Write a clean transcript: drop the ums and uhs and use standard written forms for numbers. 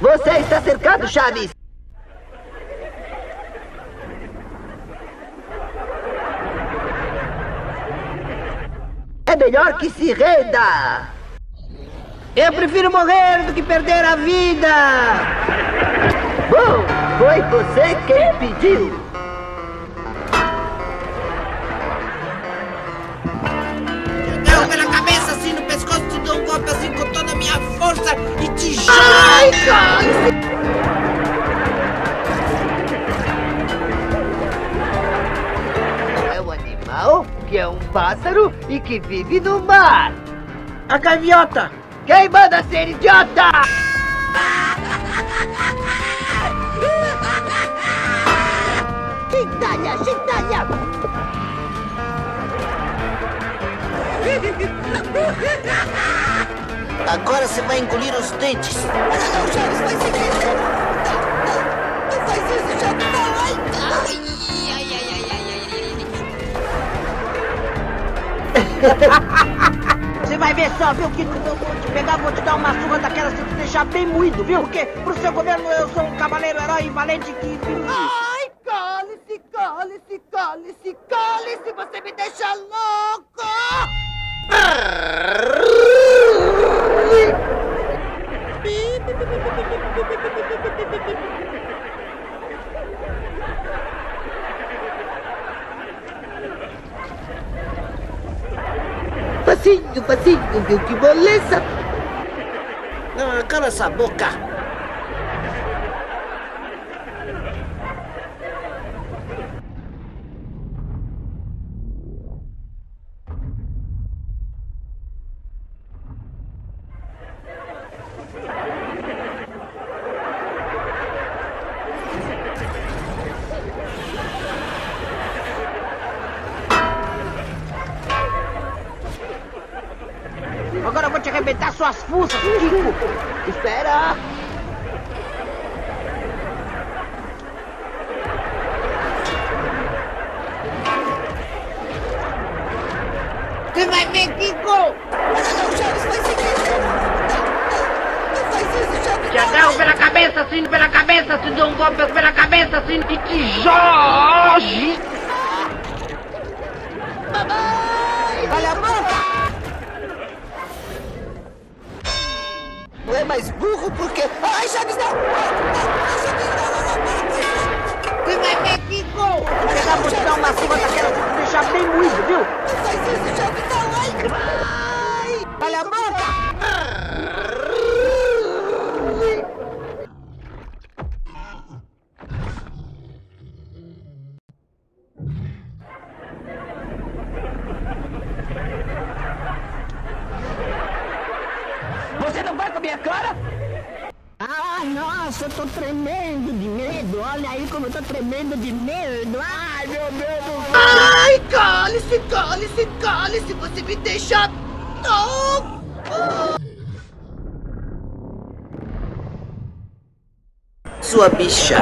Você está cercado, Chaves! É melhor que se renda! Eu prefiro morrer do que perder a vida! Bom, foi você quem pediu! Eu pela cabeça, assim, no pescoço, te dou um golpe assim com toda a minha força e te jogo! Ai, cale-se! É um animal que é um pássaro e que vive no mar! A gaviota! Quem manda ser idiota? Gentalha, gentalha! Agora você vai engolir os dentes. Não, Chaves, vai ser isso. Não faz isso, Chaves, não. Você vai ver só, viu, que eu vou te pegar, vou te dar uma surra daquela se te deixar bem moído, viu? Porque pro seu governo eu sou um cavaleiro herói valente que... Ai, cale-se, cale-se, cale-se, cale-se, você me deixa louco! Facinho, facinho, viu que moleza? Ah, cala essa boca. Agora eu vou te arrebentar suas fuças, Kiko! Espera! Você vai ver, Kiko! Não, Chaves, vai ser isso. Não faz isso, Chaves, Te agarro pela cabeça, assim, pela cabeça, te dou um golpe pela cabeça, assim, e te jogue! Mamãe! Olha a boca! Não é mais burro porque... Ai, Chaves, não! Chaves, não! Você vai ver, Kiko! Vou te pegar, vou te dar uma surra daquela se te deixar bem moído, viu? Não faz isso, Chaves, não! Ai! Olha a boca! Você não vai com a minha cara? Ai, nossa, eu tô tremendo de medo. Olha aí como eu tô tremendo de medo. Ai, meu Deus! Ai, cale-se, cale-se, cale-se, você me deixa louco! Sua bicha.